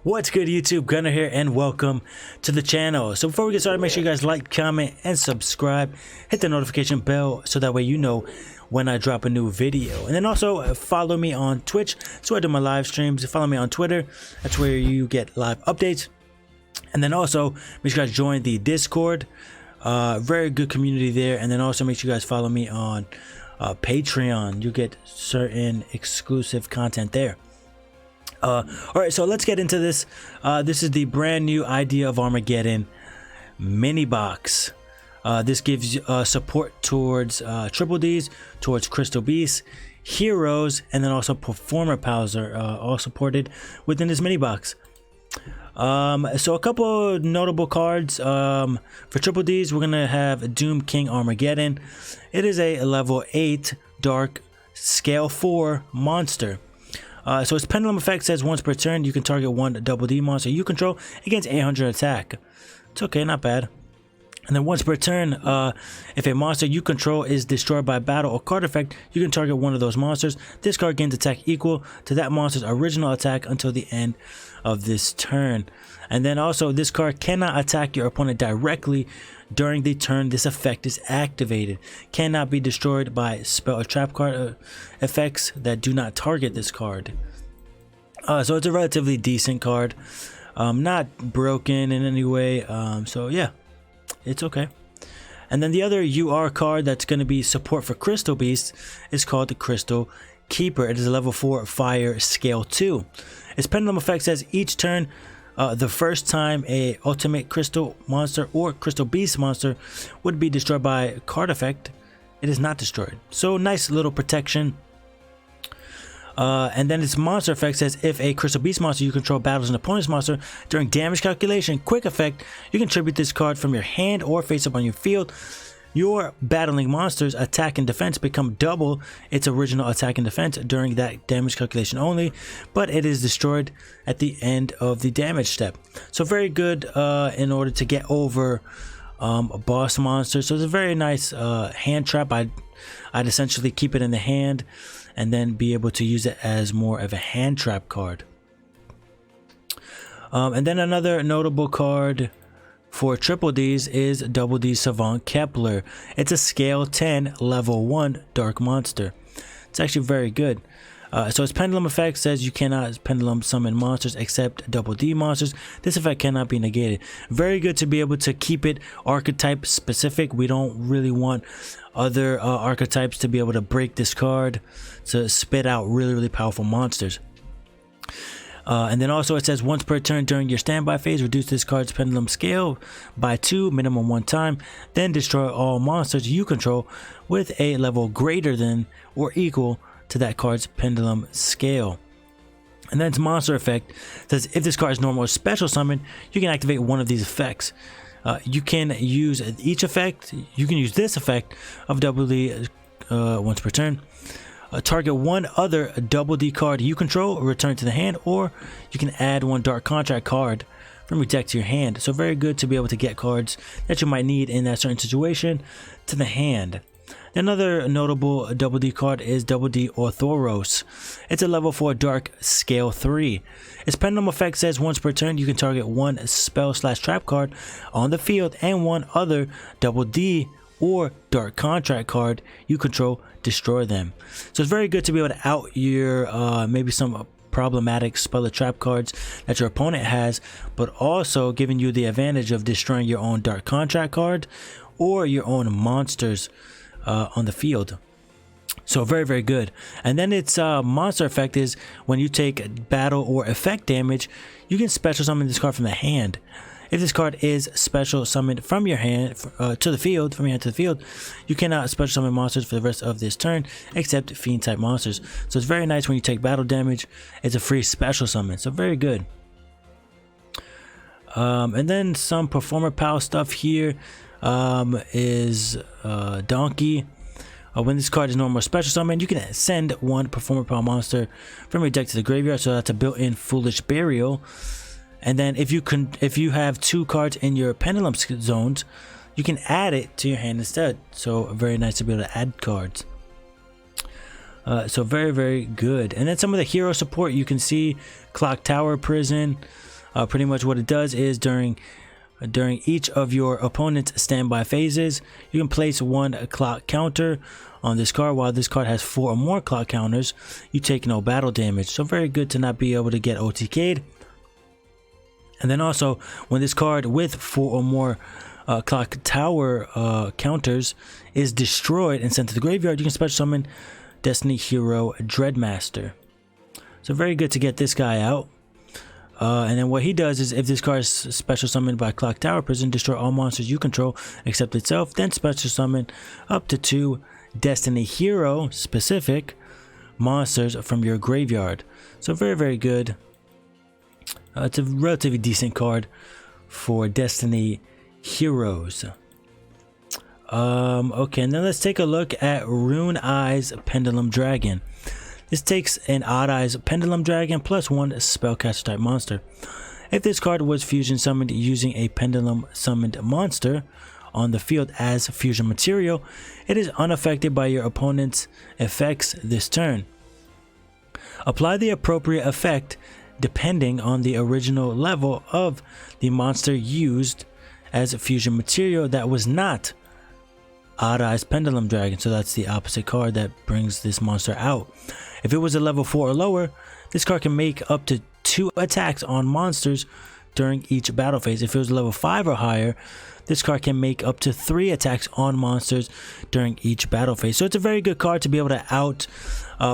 What's good, YouTube? Gunner here, and welcome to the channel. So before we get started, make sure you guys like, comment, and subscribe. Hit the notification bell so that way you know when I drop a new video. And then also follow me on Twitch, so I do my live streams. Follow me on Twitter, that's where you get live updates. And then also make sure you guys join the Discord. Very good community there. And then also make sure you guys follow me on Patreon. You get certain exclusive content there. Alright, so let's get into this. This is the brand new idea of Armageddon Mini Box. This gives support towards Triple Ds, towards Crystal Beasts, Heroes, and then also Performer Pals are all supported within this mini box. So a couple notable cards. For Triple Ds, we're gonna have Doom King Armageddon. It is a level 8 Dark Scale 4 monster. So its pendulum effect says once per turn you can target one Double D monster you control against 800 attack. It's okay, not bad. And then once per turn, if a monster you control is destroyed by battle or card effect, you can target one of those monsters. This card gains attack equal to that monster's original attack until the end of this turn. And then also, this card cannot attack your opponent directly during the turn this effect is activated. Cannot be destroyed by spell or trap card effects that do not target this card. So it's a relatively decent card. Not broken in any way. So yeah, it's okay. And then the other UR card that's going to be support for Crystal Beasts is called the Crystal Keeper. It is a level 4 Fire Scale 2. Its pendulum effect says each turn, the first time a ultimate crystal monster or crystal beast monster would be destroyed by card effect, it is not destroyed. So nice little protection. And then its monster effect says if a crystal beast monster you control battles an opponent's monster during damage calculation, quick effect, you can tribute this card from your hand or face up on your field. Your battling monster's attack and defense become double its original attack and defense during that damage calculation only, but it is destroyed at the end of the damage step. So very good in order to get over boss monsters. So it's a very nice hand trap. I'd essentially keep it in the hand and then be able to use it as more of a hand trap card. And then another notable card for Triple Ds is Double D Savant Kepler. It's a scale 10 level 1 dark monster. It's actually very good. So its pendulum effect says you cannot pendulum summon monsters except Double D monsters. This effect cannot be negated. Very good to be able to keep it archetype specific. We don't really want other archetypes to be able to break this card to spit out really powerful monsters. And then also it says once per turn during your standby phase, reduce this card's pendulum scale by 2, minimum 1 time, then destroy all monsters you control with a level greater than or equal to that card's pendulum scale. And then its monster effect says if this card is normal or special summon, you can activate one of these effects. You can use each effect. You can use this effect of Double D once per turn. Target one other Double D card you control, return to the hand, or you can add one Dark Contract card from your deck to your hand. So very good to be able to get cards that you might need in that certain situation to the hand. Another notable Double D card is Double D Orthoros. It's a level 4 Dark Scale 3. Its pendulum effect says once per turn you can target one spell/trap card on the field and one other Double D or Dark Contract card you control, destroy them. So it's very good to be able to out your maybe some problematic spell or trap cards that your opponent has, but also giving you the advantage of destroying your own Dark Contract card or your own monsters on the field. So very good. And then its monster effect is when you take battle or effect damage, you can special summon this card from the hand. If this card is special summoned from your hand to the field, you cannot special summon monsters for the rest of this turn except fiend type monsters. So it's very nice when you take battle damage. It's a free special summon, so very good. And then some Performer Pal stuff here is Donkey. When this card is normal or special summon, you can send one Performer Pal monster from your deck to the graveyard, so that's a built-in Foolish Burial. And then if you have 2 cards in your pendulum zones, you can add it to your hand instead. So very nice to be able to add cards. So very good. And then some of the hero support you can see: Clock Tower Prison, Pretty much what it does is during each of your opponent's standby phases, you can place one clock counter on this card. While this card has 4 or more clock counters, you take no battle damage. So very good to not be able to get OTK'd. And then also, when this card with 4 or more clock tower counters is destroyed and sent to the graveyard, you can special summon Destiny Hero Dreadmaster. So very good to get this guy out. And then what he does is, if this card is special summoned by Clock Tower Prison, destroy all monsters you control except itself, then special summon up to 2 Destiny Hero specific monsters from your graveyard. So very, very good. It's a relatively decent card for Destiny Heroes. Okay, and then let's take a look at Rune Eyes Pendulum Dragon. This takes an Odd Eyes Pendulum Dragon plus 1 spellcaster type monster. If this card was fusion summoned using a pendulum summoned monster on the field as fusion material, it is unaffected by your opponent's effects this turn. Apply the appropriate effect depending on the original level of the monster used as fusion material that was not Odd Eyes Pendulum Dragon. So that's the opposite card that brings this monster out. If it was a level 4 or lower, this card can make up to 2 attacks on monsters during each battle phase. If it was level 5 or higher, this card can make up to 3 attacks on monsters during each battle phase. So it's a very good card to be able to out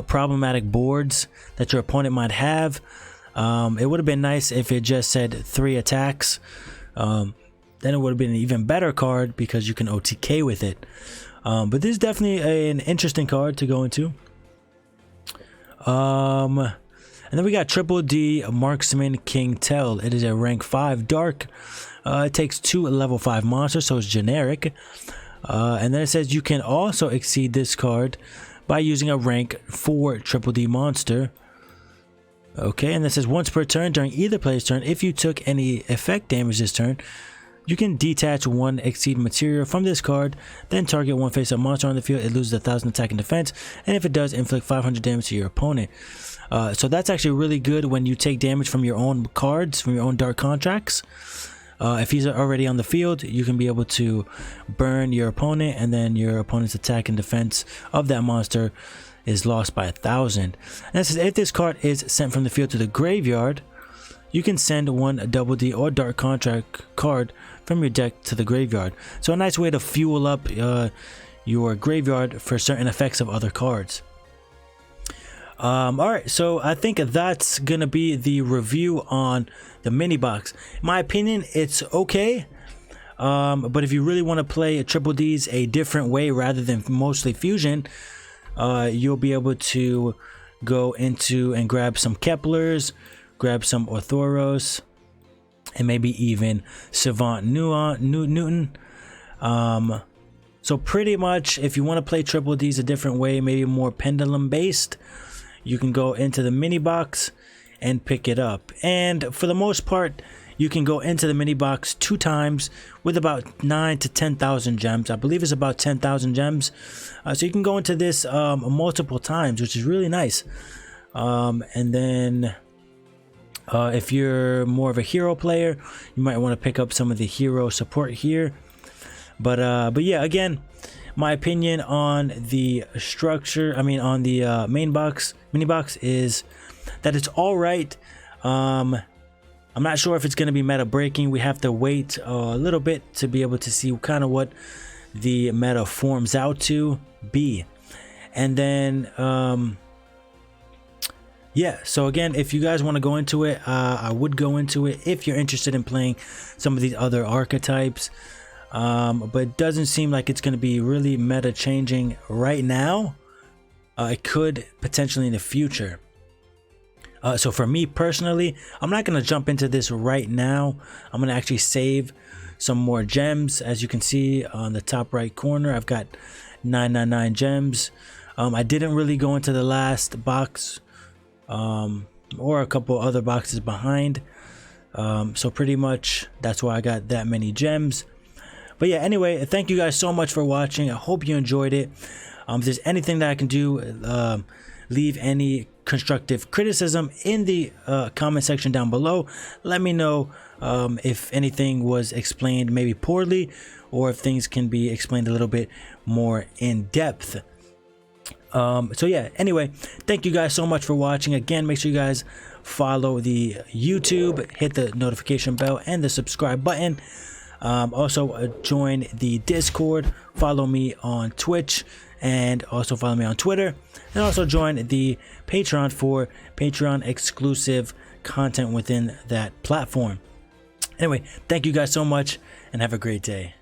problematic boards that your opponent might have. It would have been nice if it just said 3 attacks. Then it would have been an even better card because you can OTK with it. But this is definitely an interesting card to go into. And then we got Triple D Marksman King Tell. It is a rank 5 dark. It takes 2 level 5 monsters, so it's generic. And then it says you can also exceed this card by using a rank 4 Triple D monster. Okay, and this says once per turn during either player's turn, if you took any effect damage this turn, you can detach 1 exceed material from this card, then target 1 face-up monster on the field. It loses 1,000 attack and defense, and if it does, inflict 500 damage to your opponent. So that's actually really good when you take damage from your own cards, from your own dark contracts. If he's already on the field, you can be able to burn your opponent, and then your opponent's attack and defense of that monster is lost by 1,000. And it says if this card is sent from the field to the graveyard, you can send 1 double D or dark contract card from your deck to the graveyard. So a nice way to fuel up your graveyard for certain effects of other cards. Alright, so I think that's gonna be the review on the mini box. In my opinion, it's okay. But if you really want to play a Triple D's a different way rather than mostly fusion, you'll be able to go into and grab some Keplers, grab some Orthoros, and maybe even Savant Newton. So pretty much, if you want to play Triple D's a different way, maybe more pendulum based, you can go into the mini box and pick it up. And for the most part, you can go into the mini box 2 times with about 9,000 to 10,000 gems. I believe it's about 10,000 gems. So you can go into this multiple times, which is really nice. And then if you're more of a hero player, you might want to pick up some of the hero support here. But yeah, again, my opinion on the structure, on the mini box is that it's all right. I'm not sure if it's going to be meta breaking. We have to wait a little bit to be able to see kind of what the meta forms out to be. And then yeah, so again, if you guys want to go into it, I would go into it if you're interested in playing some of these other archetypes. But it doesn't seem like it's going to be really meta changing right now. It could potentially in the future. So for me personally, I'm not going to jump into this right now. I'm going to actually save some more gems. As you can see on the top right corner, I've got 999 gems. I didn't really go into the last box or a couple other boxes behind. So pretty much that's why I got that many gems. But yeah, anyway, thank you guys so much for watching. I hope you enjoyed it. If there's anything that I can do, leave any constructive criticism in the comment section down below. Let me know if anything was explained maybe poorly, or if things can be explained a little bit more in depth. So yeah, anyway, thank you guys so much for watching. Again, make sure you guys follow the YouTube, hit the notification bell and the subscribe button. Also join the Discord, follow me on Twitch, and also follow me on Twitter, and also join the Patreon for Patreon exclusive content within that platform. Anyway, thank you guys so much and have a great day.